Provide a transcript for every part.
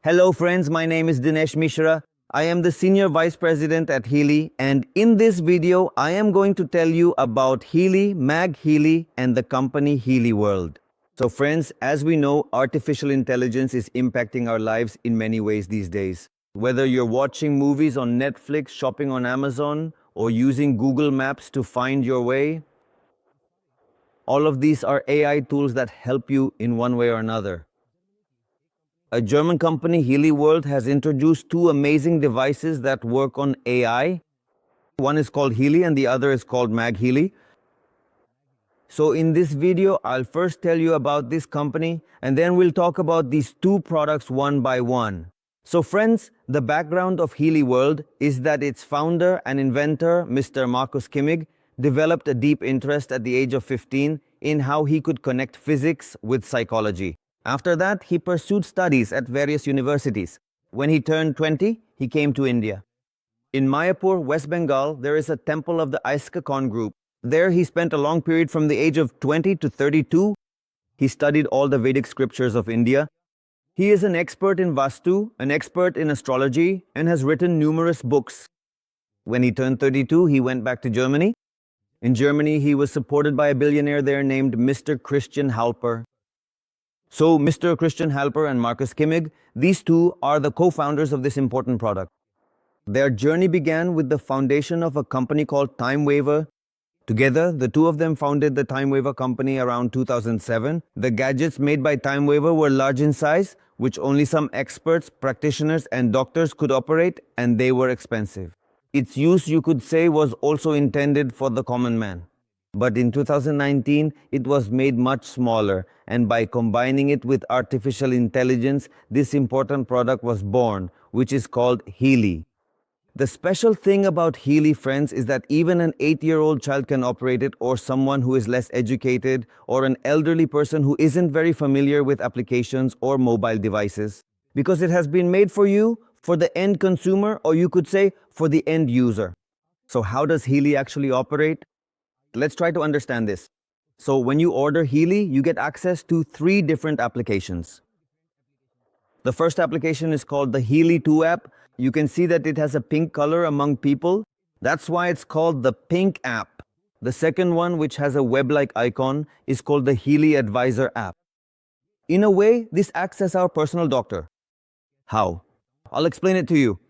Hello friends, my name is Dinesh Mishra. I am the Senior Vice President at Healy, and in this video I am going to tell you about Healy, Mag Healy, and the company Healy World. So friends, as we know, artificial intelligence is impacting our lives in many ways these days. Whether you're watching movies on Netflix, shopping on Amazon, or using Google Maps to find your way, all of these are AI tools that help you in one way or another. A German company, Healy World, has introduced two amazing devices that work on AI. One is called Healy and the other is called Mag Healy. So in this video, I'll first tell you about this company and then we'll talk about these two products one by one. So friends, the background of Healy World is that its founder and inventor, Mr. Markus Kimmig, developed a deep interest at the age of 15 in how he could connect physics with psychology. After that, he pursued studies at various universities. When he turned 20, he came to India. In Mayapur, West Bengal, there is a temple of the Iskakon group. There he spent a long period from the age of 20 to 32. He studied all the Vedic scriptures of India. He is an expert in Vastu, an expert in astrology, and has written numerous books. When he turned 32, he went back to Germany. In Germany, he was supported by a billionaire there named Mr. Christian Halper. So Mr. Christian Halper and Markus Kimmig, these two are the co-founders of this important product. Their journey began with the foundation of a company called TimeWaver. Together, the two of them founded the TimeWaver company around 2007. The gadgets made by TimeWaver were large in size, which only some experts, practitioners, and doctors could operate, and they were expensive. Its use, you could say, was also intended for the common man. But in 2019, it was made much smaller, and by combining it with artificial intelligence, this important product was born, which is called Healy. The special thing about Healy, friends, is that even an 8-year-old child can operate it, or someone who is less educated, or an elderly person who isn't very familiar with applications or mobile devices. Because it has been made for you, for the end consumer, or you could say, for the end user. So how does Healy actually operate? Let's try to understand this. So when you order Healy, you get access to 3 different applications. The first application is called the Healy 2 app. You can see that it has a pink color among people. That's why it's called the Pink app. The second one, which has a web-like icon, is called the Healy Advisor app. In a way, this acts as our personal doctor. How? I'll explain it to you.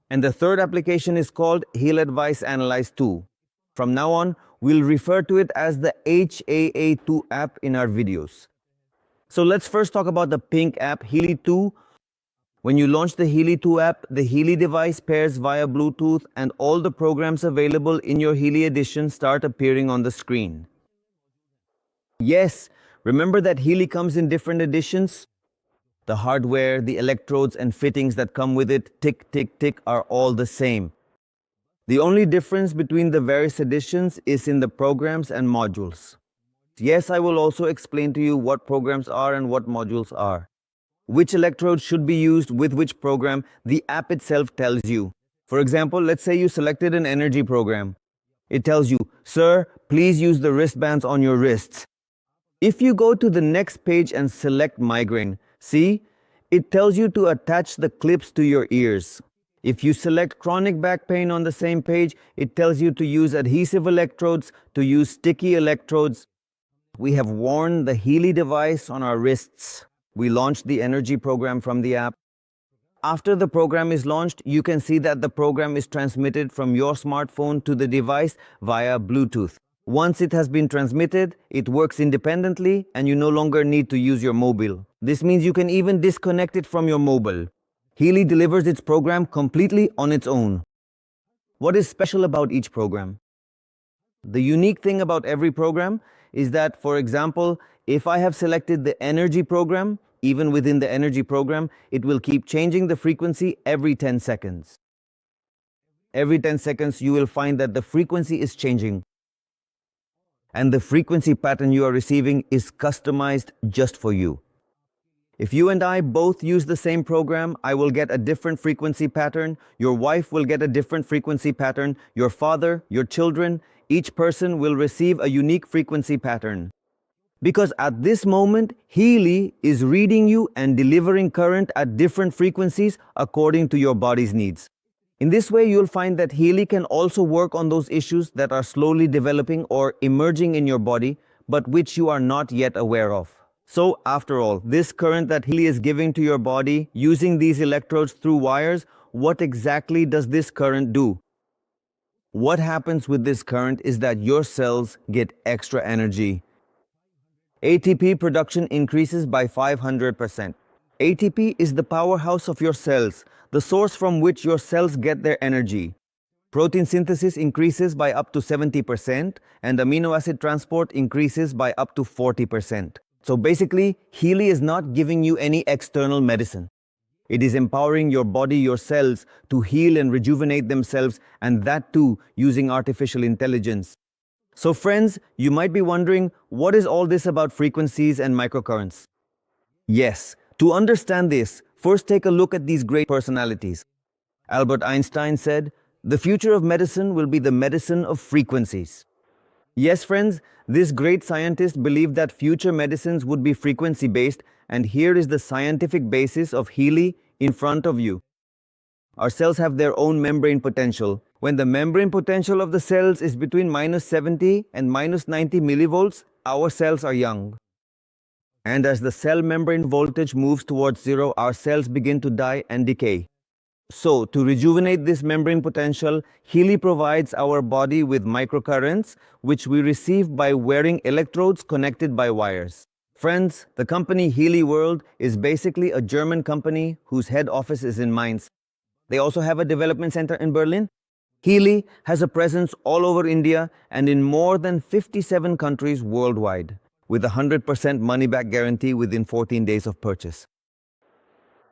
And the third application is called Heal Advice Analyze 2. From now on, we'll refer to it as the HAA2 app in our videos. So let's first talk about the Pink app, Healy 2. When you launch the Healy 2 app, the Healy device pairs via Bluetooth and all the programs available in your Healy edition start appearing on the screen. Yes, remember that Healy comes in different editions? The hardware, the electrodes and fittings that come with it, tick, tick, tick, are all the same. The only difference between the various editions is in the programs and modules. Yes, I will also explain to you what programs are and what modules are. Which electrodes should be used with which program, the app itself tells you. For example, let's say you selected an energy program. It tells you, "Sir, please use the wristbands on your wrists." If you go to the next page and select migraine, see, it tells you to attach the clips to your ears. If you select chronic back pain on the same page, it tells you to use adhesive electrodes, to use sticky electrodes. We have worn the Healy device on our wrists. We launched the energy program from the app. After the program is launched, you can see that the program is transmitted from your smartphone to the device via Bluetooth. Once it has been transmitted, it works independently and you no longer need to use your mobile. This means you can even disconnect it from your mobile. Healy delivers its program completely on its own. What is special about each program? The unique thing about every program is that, for example, if I have selected the energy program, even within the energy program, it will keep changing the frequency every 10 seconds. Every 10 seconds, you will find that the frequency is changing. And the frequency pattern you are receiving is customized just for you. If you and I both use the same program, I will get a different frequency pattern, your wife will get a different frequency pattern, your father, your children, each person will receive a unique frequency pattern. Because at this moment, Healy is reading you and delivering current at different frequencies according to your body's needs. In this way, you'll find that Healy can also work on those issues that are slowly developing or emerging in your body, but which you are not yet aware of. So, after all, this current that Healy is giving to your body using these electrodes through wires, what exactly does this current do? What happens with this current is that your cells get extra energy. ATP production increases by 500%. ATP is the powerhouse of your cells, the source from which your cells get their energy. Protein synthesis increases by up to 70%, and amino acid transport increases by up to 40%. So basically, Healy is not giving you any external medicine. It is empowering your body, your cells, to heal and rejuvenate themselves, and that too using artificial intelligence. So friends, you might be wondering, what is all this about frequencies and microcurrents? Yes, to understand this, first take a look at these great personalities. Albert Einstein said, "The future of medicine will be the medicine of frequencies." Yes, friends, this great scientist believed that future medicines would be frequency-based, and here is the scientific basis of Healy in front of you. Our cells have their own membrane potential. When the membrane potential of the cells is between -70 and -90 millivolts, our cells are young. And as the cell membrane voltage moves towards zero, our cells begin to die and decay. So, to rejuvenate this membrane potential, Healy provides our body with microcurrents, which we receive by wearing electrodes connected by wires. Friends, the company Healy World is basically a German company whose head office is in Mainz. They also have a development center in Berlin. Healy has a presence all over India and in more than 57 countries worldwide, with a 100% money-back guarantee within 14 days of purchase.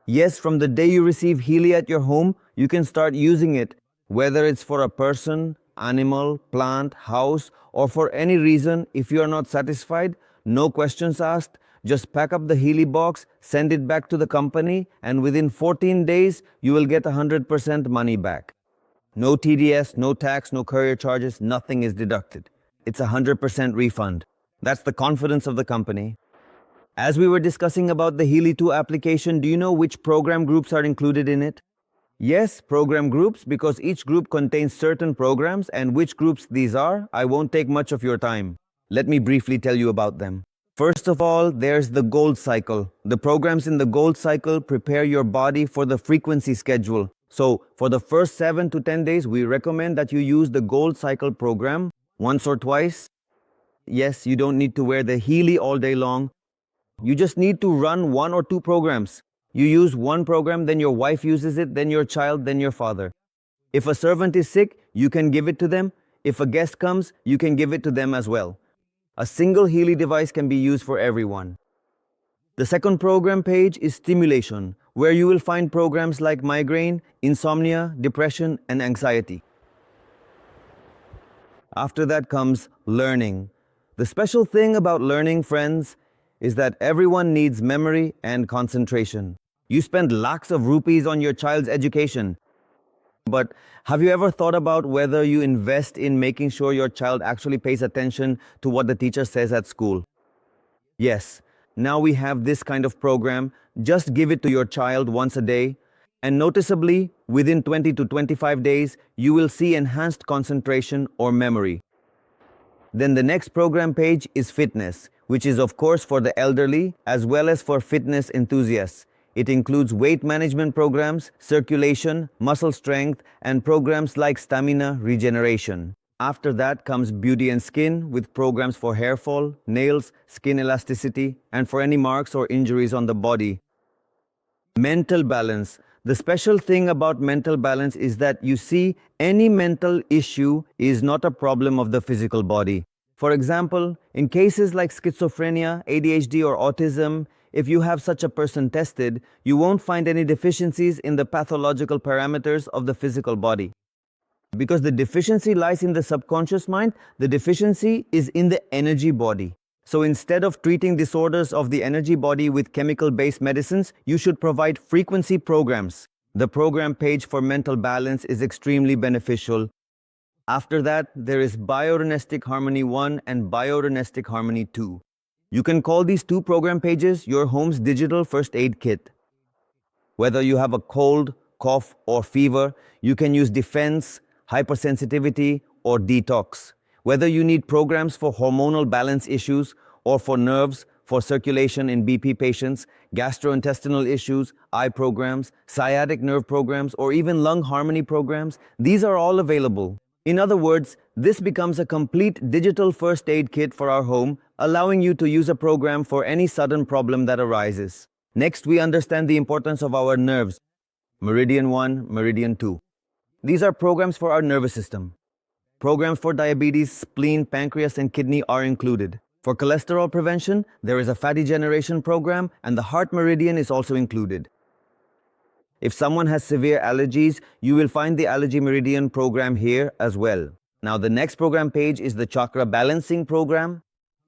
Yes, from the day you receive Healy at your home, you can start using it, whether it's for a person, animal, plant, house, or for any reason. If you are not satisfied, no questions asked, just pack up the Healy box, send it back to the company, and within 14 days, you will get 100% money back. No TDS, no tax, no courier charges, nothing is deducted. It's a 100% refund. That's the confidence of the company. As we were discussing about the Healy 2 application, do you know which program groups are included in it? Yes, program groups, because each group contains certain programs, and which groups these are, I won't take much of your time. Let me briefly tell you about them. First of all, there's the Gold Cycle. The programs in the Gold Cycle prepare your body for the frequency schedule. So, for the first 7 to 10 days, we recommend that you use the Gold Cycle program once or twice. Yes, you don't need to wear the Healy all day long. You just need to run 1 or 2 programs. You use one program, then your wife uses it, then your child, then your father. If a servant is sick, you can give it to them. If a guest comes, you can give it to them as well. A single Healy device can be used for everyone. The second program page is Stimulation, where you will find programs like migraine, insomnia, depression, and anxiety. After that comes Learning. The special thing about learning, friends, is that everyone needs memory and concentration. You spend lakhs of rupees on your child's education. But have you ever thought about whether you invest in making sure your child actually pays attention to what the teacher says at school? Yes, now we have this kind of program. Just give it to your child once a day, and noticeably, within 20 to 25 days, you will see enhanced concentration or memory. Then the next program page is Fitness, which is of course for the elderly as well as for fitness enthusiasts. It includes weight management programs, circulation, muscle strength, and programs like stamina regeneration. After that comes Beauty and Skin with programs for hair fall, nails, skin elasticity, and for any marks or injuries on the body. Mental balance. The special thing about mental balance is that you see, any mental issue is not a problem of the physical body. For example, in cases like schizophrenia, ADHD, or autism, if you have such a person tested, you won't find any deficiencies in the pathological parameters of the physical body. Because the deficiency lies in the subconscious mind, the deficiency is in the energy body. So instead of treating disorders of the energy body with chemical-based medicines, you should provide frequency programs. The program page for mental balance is extremely beneficial. After that, there is Biorenestic Harmony 1 and Biorenestic Harmony 2. You can call these two program pages your home's digital first aid kit. Whether you have a cold, cough, or fever, you can use defense, hypersensitivity, or detox. Whether you need programs for hormonal balance issues or for nerves, for circulation in BP patients, gastrointestinal issues, eye programs, sciatic nerve programs, or even lung harmony programs, these are all available. In other words, this becomes a complete digital first aid kit for our home, allowing you to use a program for any sudden problem that arises. Next, we understand the importance of our nerves. Meridian 1, Meridian 2. These are programs for our nervous system. Programs for diabetes, spleen, pancreas, and kidney are included. For cholesterol prevention, there is a fatty generation program, and the heart meridian is also included. If someone has severe allergies, you will find the Allergy Meridian program here as well. Now, the next program page is the Chakra Balancing program.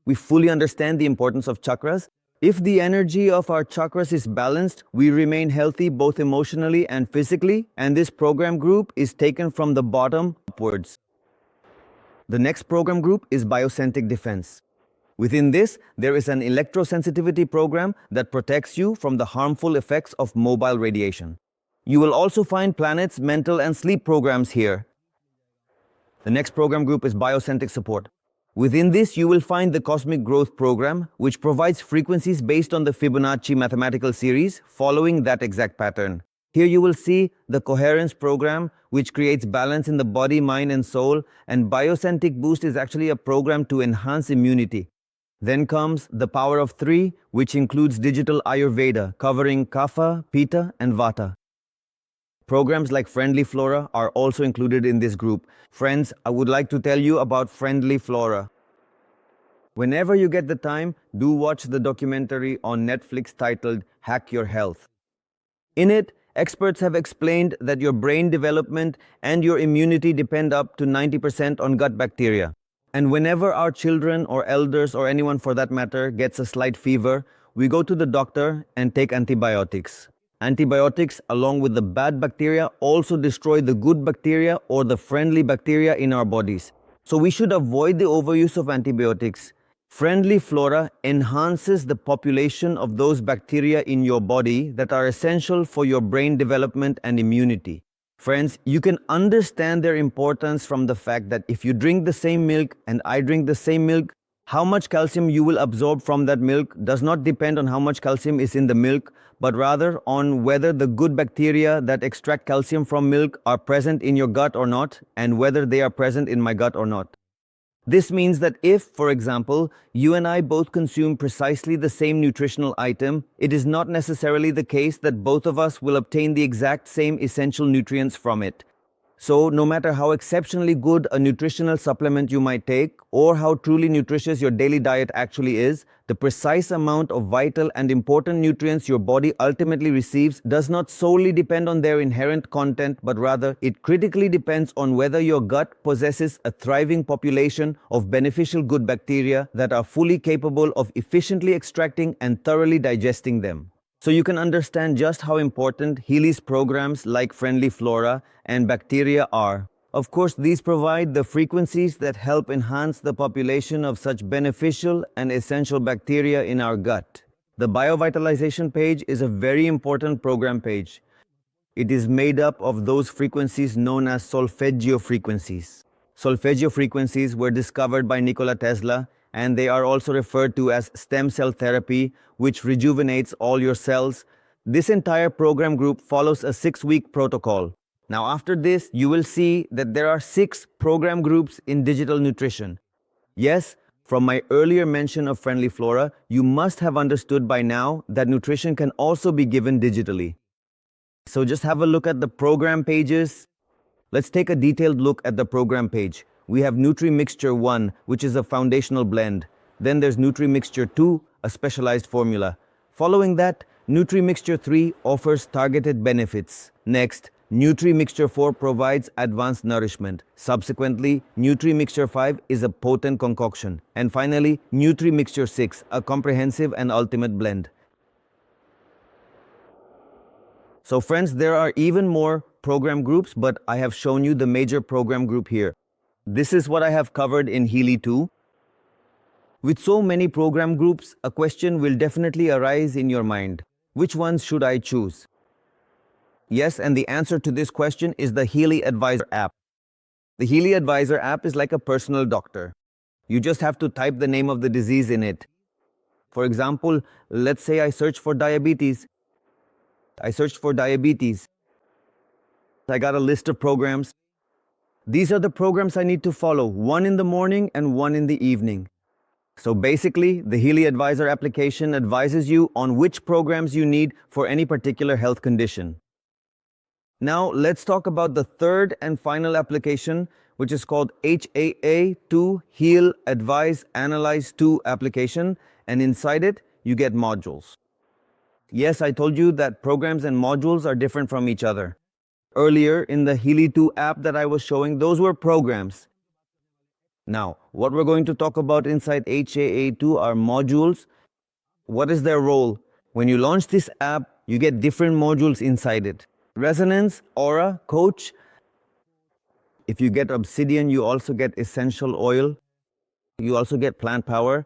We fully understand the importance of chakras. If the energy of our chakras is balanced, we remain healthy both emotionally and physically, and this program group is taken from the bottom upwards. The next program group is Biocentric Defense. Within this, there is an electrosensitivity program that protects you from the harmful effects of mobile radiation. You will also find planets, mental, and sleep programs here. The next program group is Biocentric Support. Within this, you will find the Cosmic Growth program, which provides frequencies based on the Fibonacci mathematical series, following that exact pattern. Here you will see the Coherence program, which creates balance in the body, mind, and soul, and Biocentric Boost is actually a program to enhance immunity. Then comes the Power of 3, which includes digital Ayurveda, covering Kapha, Pitta, and Vata. Programs like Friendly Flora are also included in this group. Friends, I would like to tell you about Friendly Flora. Whenever you get the time, do watch the documentary on Netflix titled Hack Your Health. In it, experts have explained that your brain development and your immunity depend up to 90% on gut bacteria. And whenever our children or elders or anyone for that matter gets a slight fever, we go to the doctor and take antibiotics. Antibiotics, along with the bad bacteria, also destroy the good bacteria or the friendly bacteria in our bodies. So we should avoid the overuse of antibiotics. Friendly Flora enhances the population of those bacteria in your body that are essential for your brain development and immunity. Friends, you can understand their importance from the fact that if you drink the same milk and I drink the same milk, how much calcium you will absorb from that milk does not depend on how much calcium is in the milk, but rather on whether the good bacteria that extract calcium from milk are present in your gut or not, and whether they are present in my gut or not. This means that if, for example, you and I both consume precisely the same nutritional item, it is not necessarily the case that both of us will obtain the exact same essential nutrients from it. So, no matter how exceptionally good a nutritional supplement you might take, or how truly nutritious your daily diet actually is, the precise amount of vital and important nutrients your body ultimately receives does not solely depend on their inherent content, but rather it critically depends on whether your gut possesses a thriving population of beneficial good bacteria that are fully capable of efficiently extracting and thoroughly digesting them. So you can understand just how important Healy's programs like Friendly Flora and Bacteria are. Of course, these provide the frequencies that help enhance the population of such beneficial and essential bacteria in our gut. The Biovitalization page is a very important program page. It is made up of those frequencies known as solfeggio frequencies. Solfeggio frequencies were discovered by Nikola Tesla, and they are also referred to as stem cell therapy, which rejuvenates all your cells. This entire program group follows a 6-week protocol. Now, after this, you will see that there are 6 program groups in digital nutrition. Yes, from my earlier mention of Friendly Flora, you must have understood by now that nutrition can also be given digitally. So just have a look at the program pages. Let's take a detailed look at the program page. We have Nutri-Mixture 1, which is a foundational blend. Then there's Nutri-Mixture 2, a specialized formula. Following that, Nutri-Mixture 3 offers targeted benefits. Next, Nutri-Mixture 4 provides advanced nourishment. Subsequently, Nutri-Mixture 5 is a potent concoction. And finally, Nutri-Mixture 6, a comprehensive and ultimate blend. So friends, there are even more program groups, but I have shown you the major program group here. This is what I have covered in Healy 2. With so many program groups, a question will definitely arise in your mind. Which ones should I choose? Yes, and the answer to this question is the Healy Advisor app. The Healy Advisor app is like a personal doctor. You just have to type the name of the disease in it. For example, let's say I search for diabetes. I searched for diabetes. I got a list of programs. These are the programs I need to follow, one in the morning and one in the evening. So basically, the Healy Advisor application advises you on which programs you need for any particular health condition. Now, let's talk about the third and final application, which is called HAA2 Heal Advise Analyze 2 application, and inside it, you get modules. Yes, I told you that programs and modules are different from each other. Earlier in the Healy 2 app that I was showing, those were programs. Now, what we're going to talk about inside HAA2 are modules. What is their role? When you launch this app, you get different modules inside it. Resonance, Aura, Coach. If you get Obsidian, you also get Essential Oil. You also get Plant Power.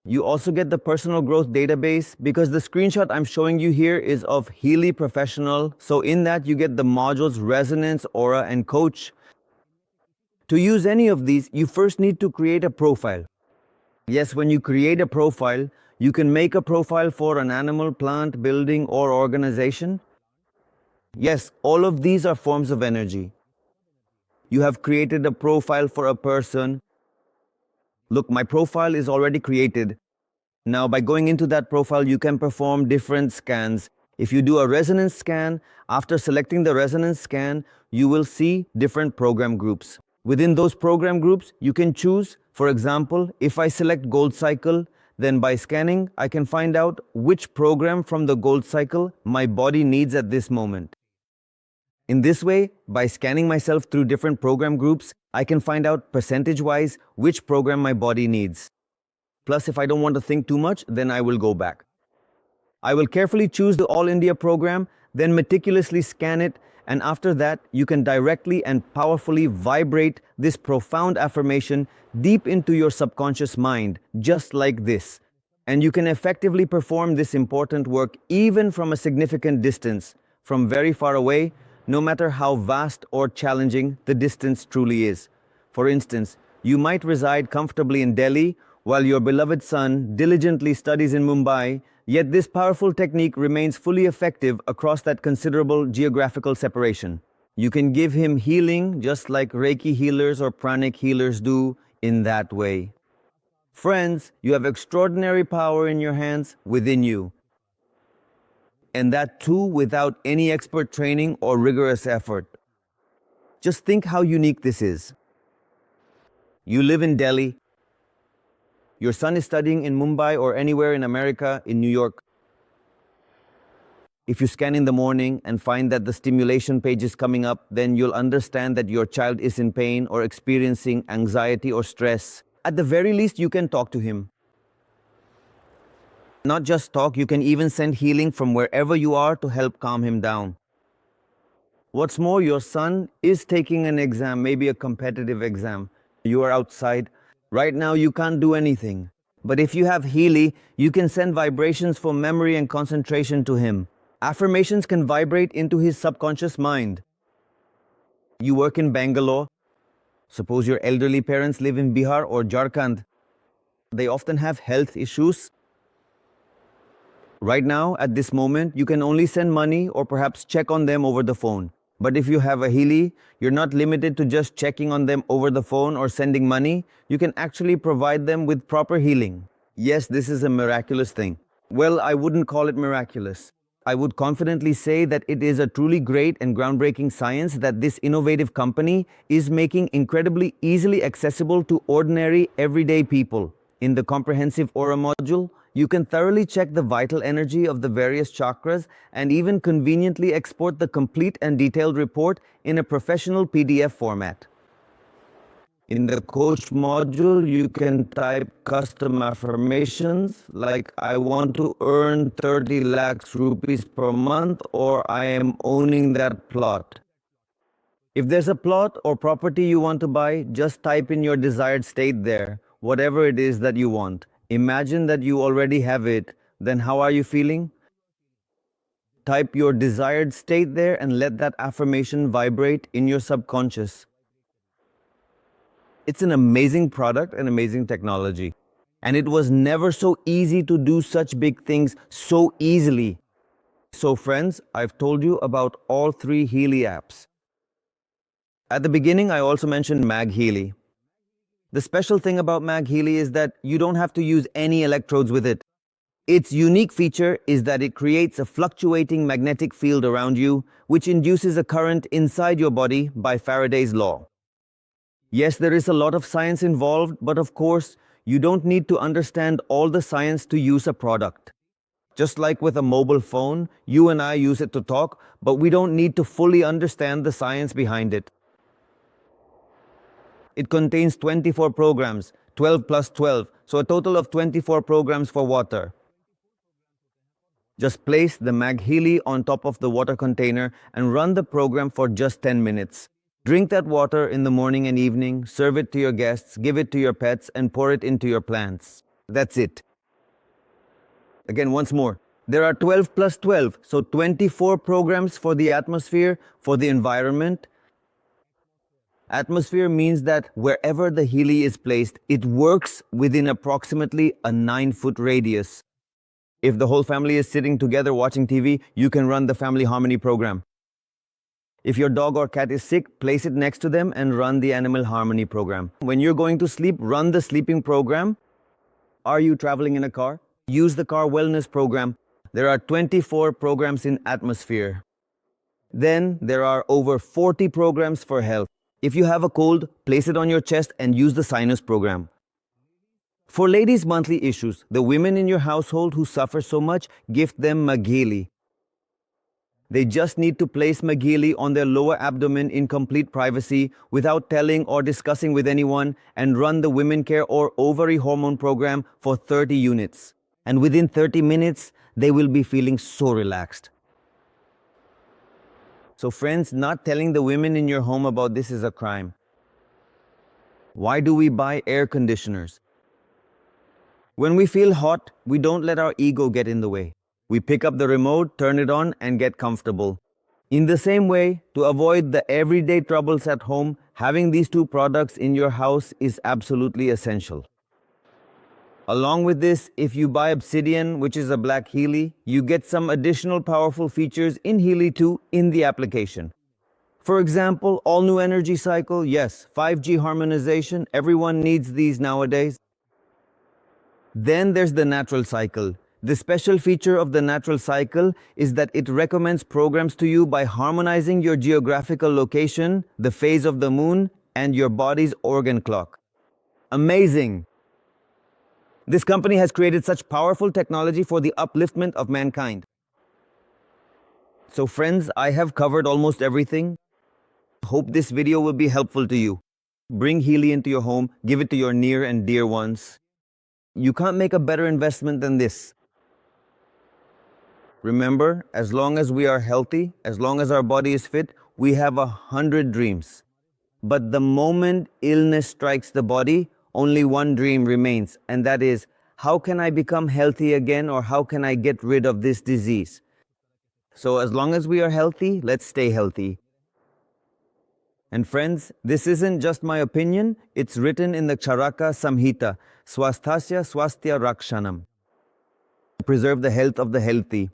You also get the Personal Growth Database, because the screenshot I'm showing you here is of Healy Professional. So in that, you get the modules Resonance, Aura, and Coach. To use any of these, you first need to create a profile. Yes, when you create a profile, you can make a profile for an animal, plant, building, or organization. Yes, all of these are forms of energy. You have created a profile for a person. Look, my profile is already created. Now, by going into that profile, you can perform different scans. If you do a resonance scan, after selecting the resonance scan, you will see different program groups. Within those program groups, you can choose, for example, if I select Gold Cycle, then by scanning, I can find out which program from the Gold Cycle my body needs at this moment. In this way, by scanning myself through different program groups, I can find out percentage-wise which program my body needs. Plus, if I don't want to think too much, then I will go back. I will carefully choose the All India program, then meticulously scan it, and after that, you can directly and powerfully vibrate this profound affirmation deep into your subconscious mind, just like this. And you can effectively perform this important work even from a significant distance, from very far away, no matter how vast or challenging the distance truly is. For instance, you might reside comfortably in Delhi while your beloved son diligently studies in Mumbai, yet this powerful technique remains fully effective across that considerable geographical separation. You can give him healing just like Reiki healers or pranic healers do in that way. Friends, you have extraordinary power in your hands within you. And that too without any expert training or rigorous effort. Just think how unique this is. You live in Delhi. Your son is studying in Mumbai or anywhere in America, in New York. If you scan in the morning and find that the stimulation page is coming up, then you'll understand that your child is in pain or experiencing anxiety or stress. At the very least, you can talk to him. Not just talk, you can even send healing from wherever you are to help calm him down. What's more, your son is taking an exam, maybe a competitive exam. You are outside. Right now, you can't do anything. But if you have Healy, you can send vibrations for memory and concentration to him. Affirmations can vibrate into his subconscious mind. You work in Bangalore. Suppose your elderly parents live in Bihar or Jharkhand. They often have health issues. Right now, at this moment, you can only send money or perhaps check on them over the phone. But if you have a Healy, you're not limited to just checking on them over the phone or sending money. You can actually provide them with proper healing. Yes, this is a miraculous thing. Well, I wouldn't call it miraculous. I would confidently say that it is a truly great and groundbreaking science that this innovative company is making incredibly easily accessible to ordinary, everyday people. In the comprehensive Aura module, you can thoroughly check the vital energy of the various chakras and even conveniently export the complete and detailed report in a professional PDF format. In the Coach module, you can type custom affirmations like I want to earn 30 lakhs rupees per month or I am owning that plot. If there's a plot or property you want to buy, just type in your desired state there. whatever it is that you want. Imagine that you already have it. Then how are you feeling? Type your desired state there and let that affirmation vibrate in your subconscious. It's an amazing product and amazing technology. And it was never so easy to do such big things so easily. So friends, I've told you about all 3 Healy apps. At the beginning, I also mentioned Mag Healy. The special thing about Mag Healy is that you don't have to use any electrodes with it. Its unique feature is that it creates a fluctuating magnetic field around you, which induces a current inside your body by Faraday's law. Yes, there is a lot of science involved, but of course, you don't need to understand all the science to use a product. Just like with a mobile phone, you and I use it to talk, but we don't need to fully understand the science behind it. It contains 24 programs, 12 plus 12, so a total of 24 programs for water. Just place the Mag Healy on top of the water container and run the program for just 10 minutes. Drink that water in the morning and evening, serve it to your guests, give it to your pets, and pour it into your plants. That's it. Again, once more, there are 12 plus 12, so 24 programs for the atmosphere, for the environment. Atmosphere means that wherever the Healy is placed, it works within approximately a 9-foot radius. If the whole family is sitting together watching TV, you can run the Family Harmony program. If your dog or cat is sick, place it next to them and run the Animal Harmony program. When you're going to sleep, run the sleeping program. Are you traveling in a car? Use the car wellness program. There are 24 programs in atmosphere. Then there are over 40 programs for health. If you have a cold, place it on your chest and use the sinus program. For ladies' monthly issues, the women in your household who suffer so much, gift them Mag Healy. They just need to place Mag Healy on their lower abdomen in complete privacy without telling or discussing with anyone and run the Women Care or Ovary Hormone program for 30 units. And within 30 minutes, they will be feeling so relaxed. So friends, not telling the women in your home about this is a crime. Why do we buy air conditioners? When we feel hot, we don't let our ego get in the way. We pick up the remote, turn it on, and get comfortable. In the same way, to avoid the everyday troubles at home, having these 2 products in your house is absolutely essential. Along with this, if you buy Obsidian, which is a black Healy, you get some additional powerful features in Healy 2 in the application. For example, all new energy cycle, yes, 5G harmonization, everyone needs these nowadays. Then there's the natural cycle. The special feature of the natural cycle is that it recommends programs to you by harmonizing your geographical location, the phase of the moon, and your body's organ clock. Amazing! This company has created such powerful technology for the upliftment of mankind. So friends, I have covered almost everything. Hope this video will be helpful to you. Bring Healy into your home, give it to your near and dear ones. You can't make a better investment than this. Remember, as long as we are healthy, as long as our body is fit, we have 100 dreams. But the moment illness strikes the body, only one dream remains, and that is, how can I become healthy again, or how can I get rid of this disease? So as long as we are healthy, let's stay healthy. And friends, this isn't just my opinion, it's written in the Charaka Samhita, Swasthasya Swastya Rakshanam. Preserve the health of the healthy.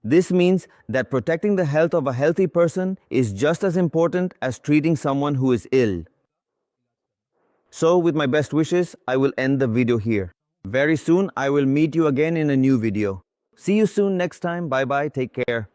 This means that protecting the health of a healthy person is just as important as treating someone who is ill. So with my best wishes, I will end the video here. Very soon, I will meet you again in a new video. See you soon next time. Bye bye. Take care.